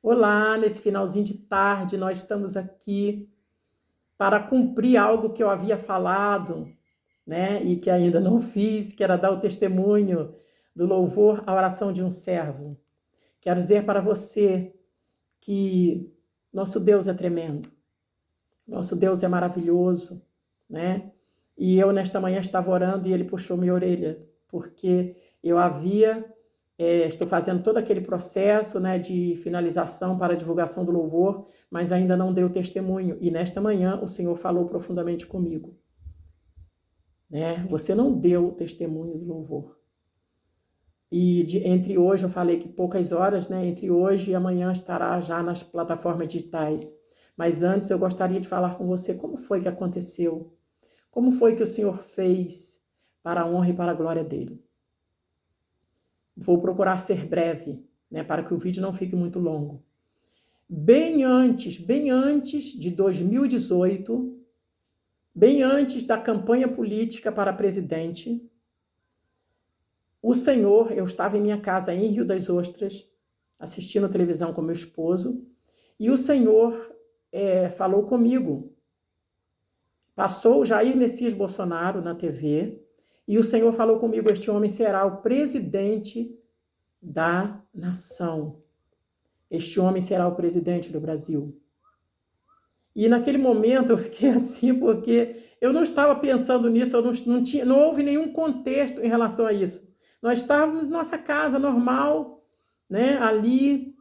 Olá, nesse finalzinho de tarde, nós estamos aqui para cumprir algo que eu havia falado, né, e que ainda não fiz, que era dar o testemunho do louvor à oração de um servo. Quero dizer para você que nosso Deus é tremendo, nosso Deus é maravilhoso, né? E eu nesta manhã estava orando e ele puxou minha orelha, porque eu havia estou fazendo todo aquele processo, né, de finalização para a divulgação do louvor, mas ainda não dei o testemunho. E nesta manhã o Senhor falou profundamente comigo, né? Você não deu o testemunho do louvor. Entre hoje, eu falei que poucas horas, né? Entre hoje e amanhã estará já nas plataformas digitais. Mas antes eu gostaria de falar com você como foi que aconteceu, como foi que o Senhor fez para a honra e para a glória dele. Vou procurar ser breve, né, para que o vídeo não fique muito longo. Bem antes de 2018, bem antes da campanha política para presidente, o Senhor, eu estava em minha casa em Rio das Ostras, assistindo televisão com meu esposo, e o Senhor falou comigo. Passou o Jair Messias Bolsonaro na TV, e o Senhor falou comigo: este homem será o presidente da nação. Este homem será o presidente do Brasil. E naquele momento eu fiquei assim, porque eu não estava pensando nisso, eu não houve nenhum contexto em relação a isso. Nós estávamos em nossa casa normal, né, ali,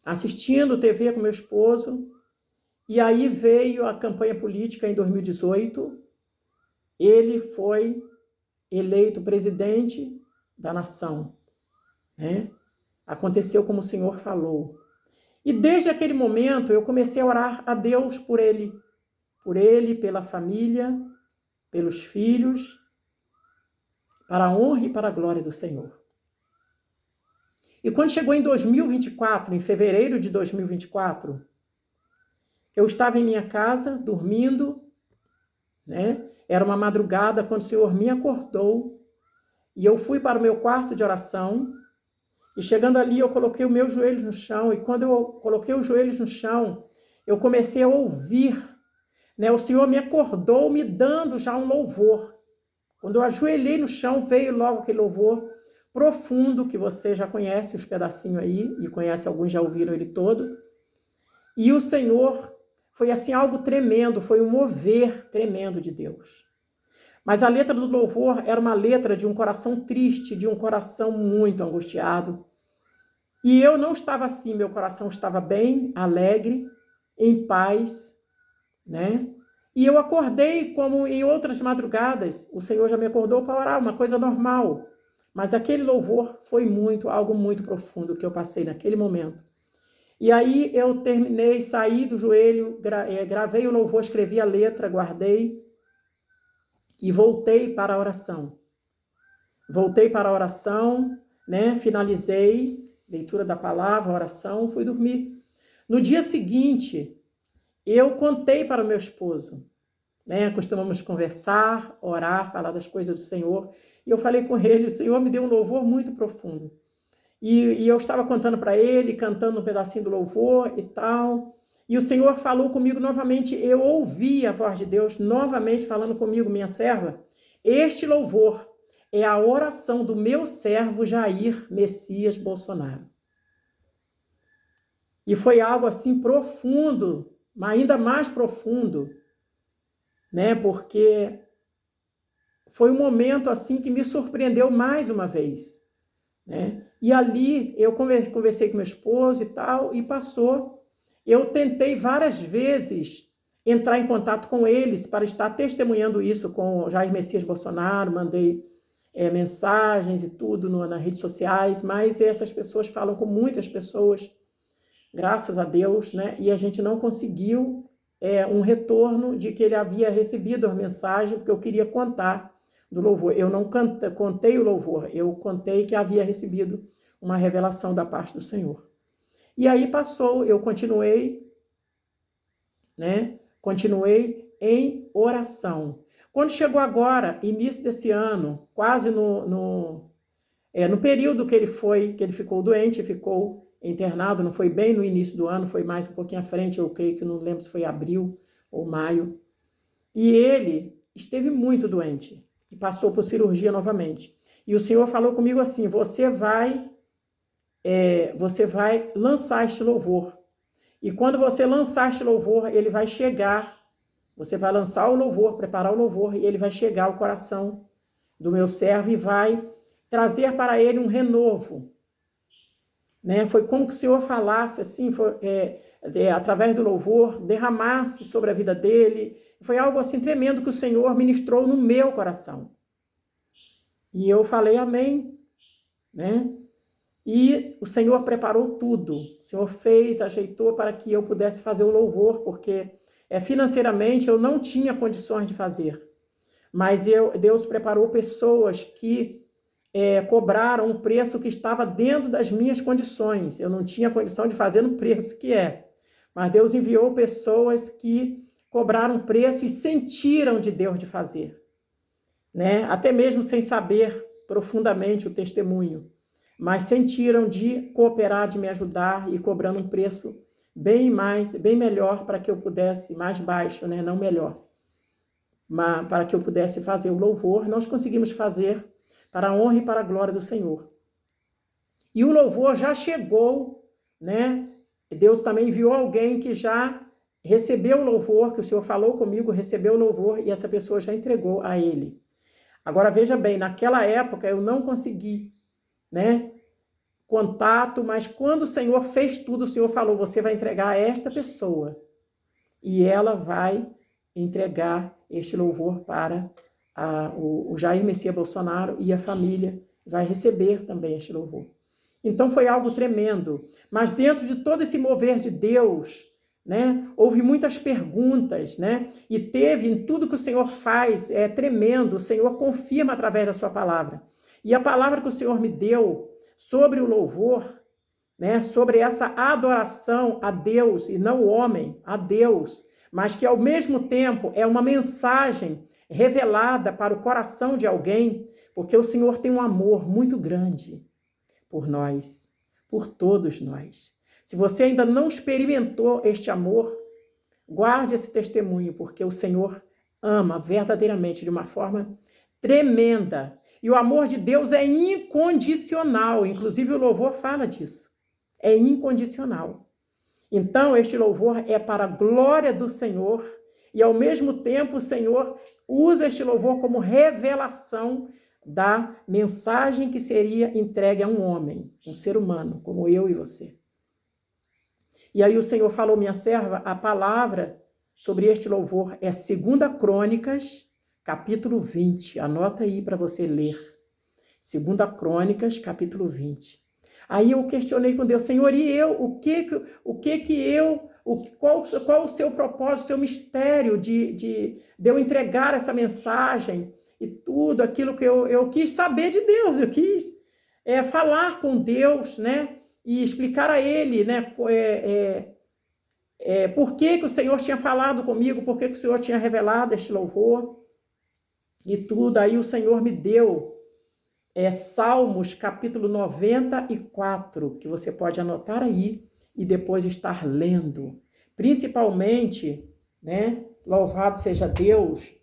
assistindo TV com meu esposo, e aí veio a campanha política em 2018, ele foi eleito presidente da nação, né? Aconteceu como o Senhor falou. E desde aquele momento eu comecei a orar a Deus por ele, pela família, pelos filhos, para a honra e para a glória do Senhor. E quando chegou em 2024, em fevereiro de 2024, eu estava em minha casa, dormindo, né? Era uma madrugada quando o Senhor me acordou e eu fui para o meu quarto de oração. E chegando ali, eu coloquei os meus joelhos no chão. E quando eu coloquei os joelhos no chão, eu comecei a ouvir, né? O Senhor me acordou me dando já um louvor. Quando eu ajoelhei no chão, veio logo aquele louvor profundo, que você já conhece os pedacinhos aí, e conhece, alguns já ouviram ele todo. E o Senhor foi assim algo tremendo, foi um mover tremendo de Deus. Mas a letra do louvor era uma letra de um coração triste, de um coração muito angustiado. E eu não estava assim, meu coração estava bem, alegre, em paz, né? E eu acordei como em outras madrugadas, o Senhor já me acordou para orar, uma coisa normal. Mas aquele louvor foi algo muito profundo que eu passei naquele momento. E aí eu terminei, saí do joelho, gravei o louvor, escrevi a letra, guardei e voltei para a oração. Voltei para a oração, né? Finalizei, leitura da palavra, oração, fui dormir. No dia seguinte, eu contei para o meu esposo, né? Costumamos conversar, orar, falar das coisas do Senhor. E eu falei com ele, o Senhor me deu um louvor muito profundo. E eu estava contando para ele, cantando um pedacinho do louvor e tal. E o Senhor falou comigo novamente, eu ouvi a voz de Deus novamente falando comigo, minha serva. Este louvor é a oração do meu servo Jair Messias Bolsonaro. E foi algo assim profundo, ainda mais profundo, né? Porque foi um momento assim que me surpreendeu mais uma vez, né? E ali eu conversei com meu esposo e tal, e passou. Eu tentei várias vezes entrar em contato com eles para estar testemunhando isso com o Jair Messias Bolsonaro, mandei mensagens e tudo nas redes sociais, mas essas pessoas falam com muitas pessoas, graças a Deus, né? E a gente não conseguiu um retorno de que ele havia recebido a mensagem, porque eu queria contar do louvor. Eu não contei o louvor, eu contei que havia recebido uma revelação da parte do Senhor. E aí passou, eu continuei, né? Continuei em oração. Quando chegou agora, início desse ano, quase no período que ele ficou doente, ficou internado, não foi bem no início do ano, foi mais um pouquinho à frente, eu creio que não lembro se foi abril ou maio. E ele esteve muito doente e passou por cirurgia novamente. E o Senhor falou comigo assim: você vai lançar este louvor. E quando você lançar este louvor, ele vai chegar. Você vai lançar o louvor, preparar o louvor, e ele vai chegar ao coração do meu servo e vai trazer para ele um renovo. Né? Foi como que o Senhor falasse assim, através do louvor, derramasse sobre a vida dele. Foi algo assim tremendo que o Senhor ministrou no meu coração. E eu falei amém, né? E o Senhor preparou tudo. O Senhor fez, ajeitou para que eu pudesse fazer o louvor, porque financeiramente eu não tinha condições de fazer. Mas Deus preparou pessoas que cobraram um preço que estava dentro das minhas condições. Eu não tinha condição de fazer no preço que é. Mas Deus enviou pessoas que cobraram um preço e sentiram de Deus de fazer. Né? Até mesmo sem saber profundamente o testemunho. Mas sentiram de cooperar, de me ajudar e cobrando um preço bem melhor para que eu pudesse, mais baixo, né? Não melhor. Mas para que eu pudesse fazer o louvor, nós conseguimos fazer para a honra e para a glória do Senhor. E o louvor já chegou, né? Deus também enviou alguém que já recebeu o louvor, que o Senhor falou comigo, recebeu o louvor e essa pessoa já entregou a ele. Agora veja bem, naquela época eu não consegui, né, contato, mas quando o Senhor fez tudo, o Senhor falou: você vai entregar a esta pessoa e ela vai entregar este louvor para o Jair Messias Bolsonaro e a família vai receber também este louvor. Então foi algo tremendo, mas dentro de todo esse mover de Deus, né, houve muitas perguntas, né, e teve em tudo que o Senhor faz, é tremendo, o Senhor confirma através da sua palavra. E a palavra que o Senhor me deu sobre o louvor, né, sobre essa adoração a Deus e não o homem, a Deus, mas que ao mesmo tempo é uma mensagem revelada para o coração de alguém, porque o Senhor tem um amor muito grande por nós, por todos nós. Se você ainda não experimentou este amor, guarde esse testemunho, porque o Senhor ama verdadeiramente de uma forma tremenda. E o amor de Deus é incondicional, inclusive o louvor fala disso. É incondicional. Então, este louvor é para a glória do Senhor e, ao mesmo tempo, o Senhor usa este louvor como revelação da mensagem que seria entregue a um homem, um ser humano, como eu e você. E aí o Senhor falou: minha serva, a palavra sobre este louvor é 2 Crônicas, capítulo 20. Anota aí para você ler. 2 Crônicas, capítulo 20. Aí eu questionei com Deus: Senhor, e eu? Qual o seu propósito, o seu mistério de eu entregar essa mensagem e tudo aquilo que eu quis saber de Deus, eu quis falar com Deus, né? E explicar a Ele, né? Por que o Senhor tinha falado comigo, por que o Senhor tinha revelado este louvor e tudo. Aí o Senhor me deu Salmos, capítulo 94, que você pode anotar aí e depois estar lendo. Principalmente, né, louvado seja Deus,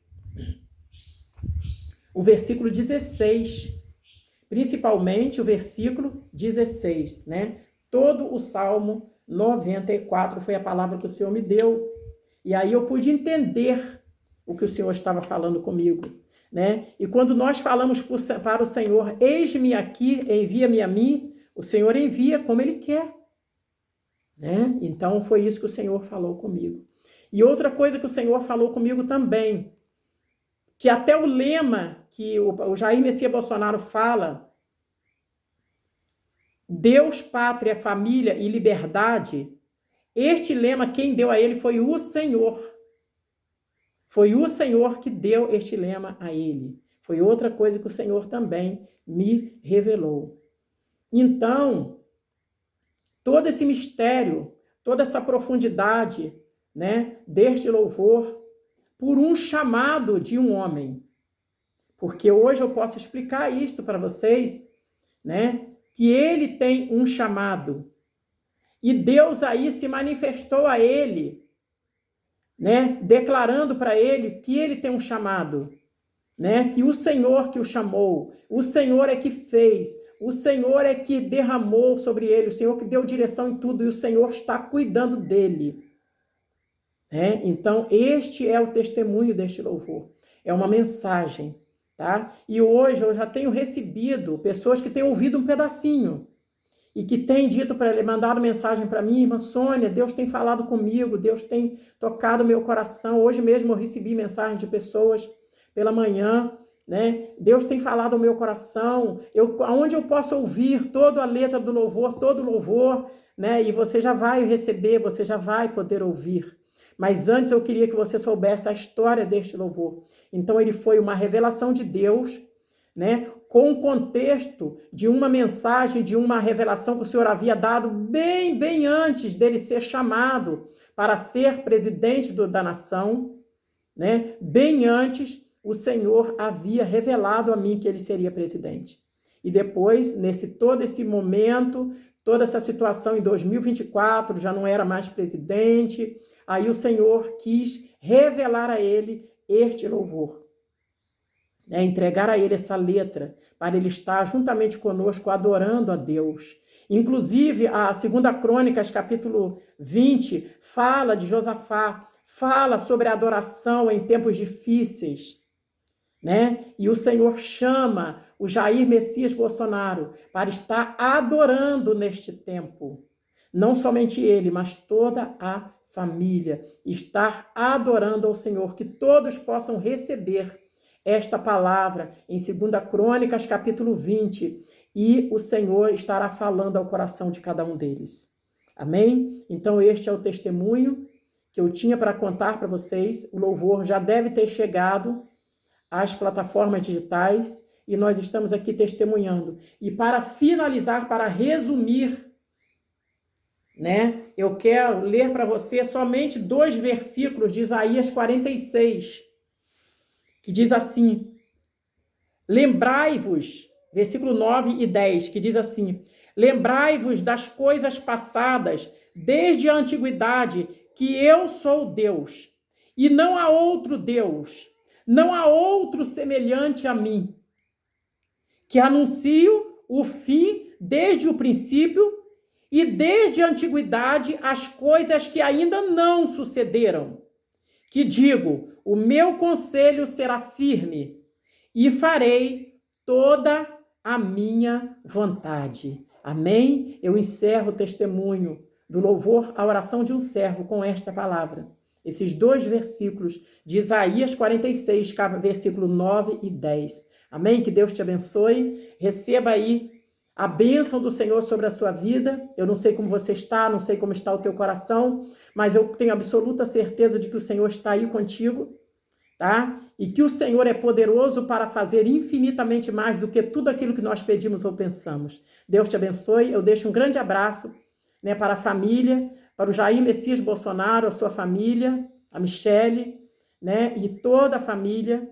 o versículo 16. Principalmente o versículo 16, né? Todo o Salmo 94 foi a palavra que o Senhor me deu. E aí eu pude entender o que o Senhor estava falando comigo. Né? E quando nós falamos para o Senhor: eis-me aqui, envia-me a mim, o Senhor envia como Ele quer. Né? Então foi isso que o Senhor falou comigo. E outra coisa que o Senhor falou comigo também, que até o lema que o Jair Messias Bolsonaro fala, Deus, pátria, família e liberdade, este lema quem deu a ele foi o Senhor. Foi o Senhor que deu este lema a ele. Foi outra coisa que o Senhor também me revelou. Então, todo esse mistério, toda essa profundidade, né, deste louvor, por um chamado de um homem. Porque hoje eu posso explicar isto para vocês, né, que ele tem um chamado. E Deus aí se manifestou a ele, né, declarando para ele que ele tem um chamado, né, que o Senhor que o chamou, o Senhor é que fez, o Senhor é que derramou sobre ele, o Senhor que deu direção em tudo e o Senhor está cuidando dele. Né? Então, este é o testemunho deste louvor. É uma mensagem, tá? E hoje eu já tenho recebido pessoas que têm ouvido um pedacinho e que têm dito para ele, mandado mensagem para mim, irmã Sônia, Deus tem falado comigo, Deus tem tocado meu coração. Hoje mesmo eu recebi mensagem de pessoas pela manhã, né? Deus tem falado ao meu coração, aonde eu posso ouvir toda a letra do louvor, todo o louvor, né? E você já vai receber, você já vai poder ouvir. Mas antes eu queria que você soubesse a história deste louvor. Então ele foi uma revelação de Deus, né? Com o contexto de uma mensagem, de uma revelação que o Senhor havia dado bem antes dele ser chamado para ser presidente da nação, né? Bem antes, o Senhor havia revelado a mim que ele seria presidente. E depois, todo esse momento, toda essa situação em 2024, já não era mais presidente, aí o Senhor quis revelar a ele este louvor. Entregar a ele essa letra, para ele estar juntamente conosco adorando a Deus. Inclusive, a 2 Crônicas, capítulo 20, fala de Josafá, fala sobre a adoração em tempos difíceis, né? E o Senhor chama o Jair Messias Bolsonaro para estar adorando neste tempo. Não somente ele, mas toda a família. Estar adorando ao Senhor, que todos possam receber esta palavra em 2 Crônicas, capítulo 20, e o Senhor estará falando ao coração de cada um deles. Amém? Então este é o testemunho que eu tinha para contar para vocês. O louvor já deve ter chegado às plataformas digitais e nós estamos aqui testemunhando. E para finalizar, para resumir, né, eu quero ler para você somente 2 versículos de Isaías 46, que diz assim: lembrai-vos, versículo 9 e 10, que diz assim: lembrai-vos das coisas passadas desde a antiguidade, que eu sou Deus, e não há outro Deus, não há outro semelhante a mim, que anuncio o fim desde o princípio e desde a antiguidade as coisas que ainda não sucederam, que digo, o meu conselho será firme e farei toda a minha vontade. Amém? Eu encerro o testemunho do louvor à oração de um servo com esta palavra. Esses 2 versículos de Isaías 46, versículo 9 e 10. Amém? Que Deus te abençoe. Receba aí a bênção do Senhor sobre a sua vida. Eu não sei como você está, não sei como está o teu coração, mas eu tenho absoluta certeza de que o Senhor está aí contigo, tá? E que o Senhor é poderoso para fazer infinitamente mais do que tudo aquilo que nós pedimos ou pensamos. Deus te abençoe. Eu deixo um grande abraço, né, para a família, para o Jair Messias Bolsonaro, a sua família, a Michele, né, e toda a família.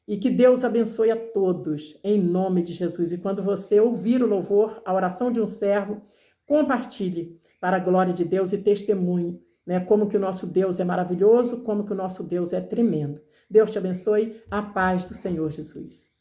E que Deus abençoe a todos, em nome de Jesus. E quando você ouvir o louvor, a oração de um servo, compartilhe para a glória de Deus e testemunhe, né, como que o nosso Deus é maravilhoso, como que o nosso Deus é tremendo. Deus te abençoe, a paz do Senhor Jesus.